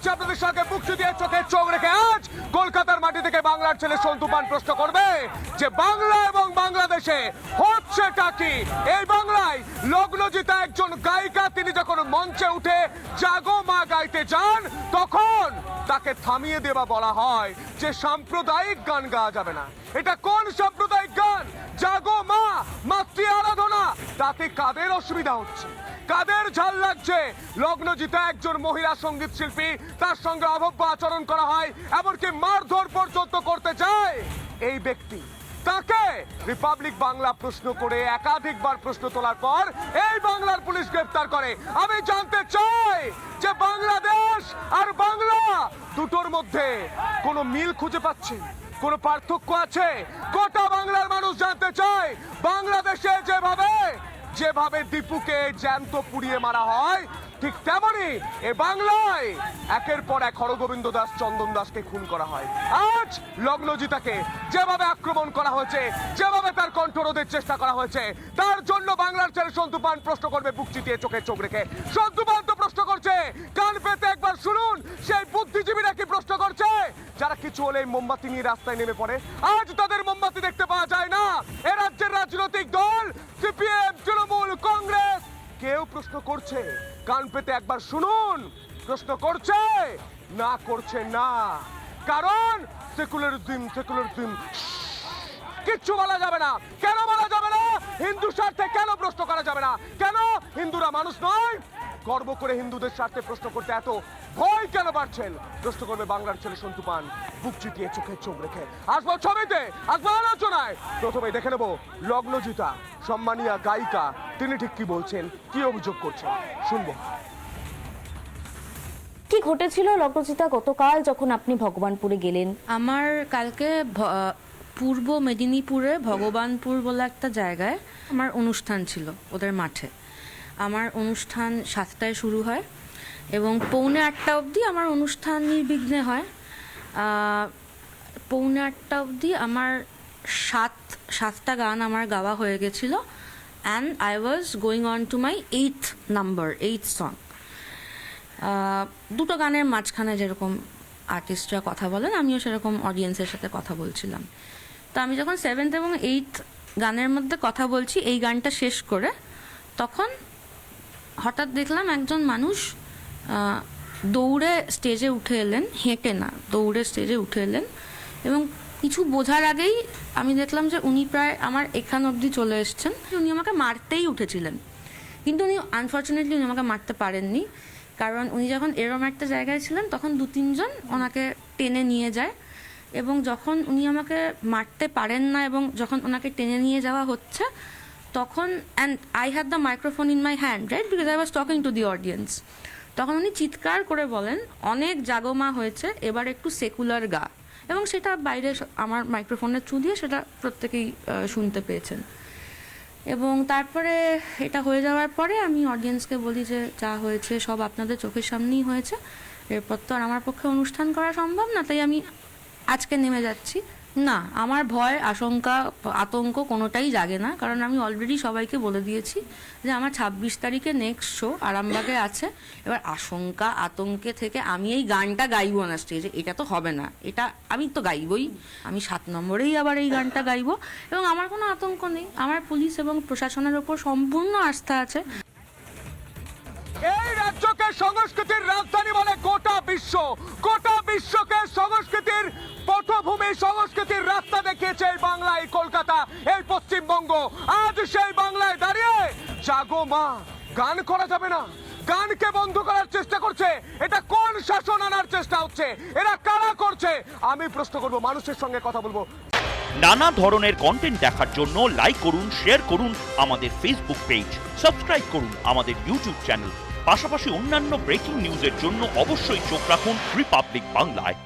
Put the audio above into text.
বলছি আপনাদের সঙ্গে মুক্তি দিয়ে চোখে চোখ রেখে আজ কলকাতার মাটি থেকে বাংলার ছেলে সন্তু পান প্রশ্ন করবে যে বাংলা এবং বাংলাদেশে হচ্ছেটা কি। এই বাংলায় লগ্নজিতা একজন গায়িকা, তিনি যখন মঞ্চে উঠে জাগো মা গাইতে যান তখন তাকে থামিয়ে দেওয়া বলা হয় যে সাম্প্রদায়িক গান গাওয়া যাবে না। এটা কোন সাম্প্রদায়িক গান? জাগো মা, মাতৃ আরাধনা। তাতে কাদের অসুবিধা হচ্ছে, কাদের ঝাল লাগছে? লগ্নজিতা একজন মহিলা সঙ্গীত শিল্পী, তার সঙ্গে অভব্য আচরণ করা হয়, এমনকি মারধর পর্যন্ত করতে চায় এই ব্যক্তি। তাকে রিপাবলিক বাংলা প্রশ্ন করে একাধিকবার প্রশ্ন তোলার পর এই বাংলার পুলিশ গ্রেফতার করে। আমি জানতে চাই যে বাংলাদেশ আর বাংলা দুটোর মধ্যে কোনো মিল খুঁজে পাচ্ছে, কোনো পার্থক্য আছে? গোটা বাংলার মানুষ জানতে চায় বাংলাদেশে যেভাবে দীপুকে জ্যান্ত পুড়িয়ে মারা হয় ঠিক তেমনি এ বাংলায় একের পর এক হরগোবিন্দ দাস, চন্দন দাসকে খুন করা হয়। আজ লগ্নজিতাকে যেভাবে আক্রমণ করা হয়েছে, যেভাবে তার কণ্ঠরোধের চেষ্টা করা হয়েছে, তার জন্য বাংলার ছেলে সন্তু পান প্রশ্ন করবে বুক চিতিয়ে চোখে চোখ রেখে। সন্তু পান তো প্রশ্ন করছে, কান পেতে একবার শুনুন সেই বুদ্ধিজীবীরা কি প্রশ্ন করছে, যারা কিছু হলে মোমবাতি নিয়ে রাস্তায় নেমে পড়ে। আজ তাদের মোমবাতি দেখতে পাওয়া যায় না। এ রাজ্যের রাজনৈতিক দল সিপিএম, তৃণমূল, কংগ্রেস কেউ প্রশ্ন করছে, কান পেতে একবার শুনুন, প্রশ্ন করছে না, করছে না। কারণ সেকুলারিজম কিচ্ছু বলা যাবে না। কেন বলা যাবে না? হিন্দু স্বার্থে কেন প্রশ্ন করা যাবে না? কেন হিন্দুরা মানুষ নয়? গর্ব করে হিন্দুদের স্বার্থে প্রশ্ন করতে এত ভয় কেন বাড়ছেন? প্রশ্ন করবে বাংলার ছেলে সন্তু পান বুক চিতিয়ে চোখে চোখ রেখে। আসবো ছবিতে, আসবো আলোচনায়। প্রথমে দেখে নেব লগ্নজিতা, সম্মানীয় গায়িকা, তিনি ঠিক কি বলছেন, কি অভিযোগ করছেন, শুনবো। কি ঘটেছিল লগ্নজিতা গতকাল যখন আপনি ভগবানপুরে গেলেন? আমার কালকে পূর্ব মেদিনীপুরে ভগবানপুর বলে একটা জায়গায় আমার অনুষ্ঠান ছিল, ওদের মাঠে। আমার অনুষ্ঠান 7টায় শুরু হয় এবং 7:45 অবধি আমার অনুষ্ঠান নির্বিঘ্নে হয়। 7:45 অবধি আমার সাতটা গান আমার গাওয়া হয়ে গেছিলো and I was going on to my 8th song. দুটো গানের মাঝখানে যেরকম আর্টিস্টরা কথা বলেন, আমিও সেরকম অডিয়েন্সের সাথে কথা বলছিলাম। তো আমি যখন 7th এবং 8th গানের মধ্যে কথা বলছি, এই গানটা শেষ করে, তখন হঠাৎ দেখলাম একজন মানুষ দৌড়ে স্টেজে উঠে এলেন, হেঁটে না, দৌড়ে স্টেজে উঠে এলেন এবং কিছু বোঝার আগেই আমি দেখলাম যে উনি প্রায় আমার এখান অবধি চলে এসছেন। উনি আমাকে মারতেই উঠেছিলেন, কিন্তু উনি আনফর্চুনেটলি উনি আমাকে মারতে পারেননি, কারণ উনি যখন এরম একটা জায়গায় ছিলেন তখন 2-3 জন ওনাকে টেনে নিয়ে যায় এবং যখন উনি আমাকে মারতে পারেন না এবং যখন ওনাকে টেনে নিয়ে যাওয়া হচ্ছে তখন, and I had the microphone in my hand, right, because I was talking to the audience. তখন উনি চিৎকার করে বলেন, অনেক জাগমা হয়েছে, এবার একটু সেকুলার গা, এবং সেটা বাইরে আমার মাইক্রোফোনের থ্রু দিয়ে সেটা প্রত্যেকেই শুনতে পেয়েছেন। এবং তারপরে এটা হয়ে যাওয়ার পরে আমি অডিয়েন্সকে বলি যে যা হয়েছে সব আপনাদের চোখের সামনেই হয়েছে, এরপর তো আর আমার পক্ষে অনুষ্ঠান করা সম্ভব না, তাই আমি আজকে নেমে যাচ্ছি। না, আমার ভয়, আশঙ্কা, আতঙ্ক কোনোটাই জাগে না, কারণ আমি অলরেডি সবাইকে বলে দিয়েছি যে আমার 26 তারিখে নেক্সট শো আরামবাগে আছে। এবার আশঙ্কা আতঙ্কে থেকে আমি এই গানটা গাইবো না স্টেজে, এটা তো হবে না, এটা আমি তো গাইবই, আমি 7 নম্বরেই আবার এই গানটা গাইবো এবং আমার কোনো আতঙ্ক নেই। আমার পুলিশ এবং প্রশাসনের ওপর সম্পূর্ণ আস্থা আছে। এই রাজ্যকে সংস্কৃতির রাজধানী বলে গোটা বিশ্বকে সংস্কৃতির পটভূমি, সংস্কৃতির রাস্তা দেখিয়েছে এই বাংলা, এই কলকাতা, এই পশ্চিমবঙ্গ। আজ সেই বাংলায় দাঁড়িয়ে জাগো মা গান করা যাবে না, গানকে বন্ধ করার চেষ্টা করছে। এটা কোন শাসন আনার চেষ্টা হচ্ছে? এরা কারা করছে? আমি প্রশ্ন করব, মানুষের সঙ্গে কথা বলবো। নানা ধরনের কন্টেন্ট দেখার জন্য লাইক করুন, শেয়ার করুন আমাদের ফেসবুক পেজ, সাবস্ক্রাইব করুন আমাদের ইউটিউব চ্যানেল। পাশাপাশি অন্যান্য ব্রেকিং নিউজের জন্য অবশ্যই চোখ রাখুন রিপাবলিক বাংলায়।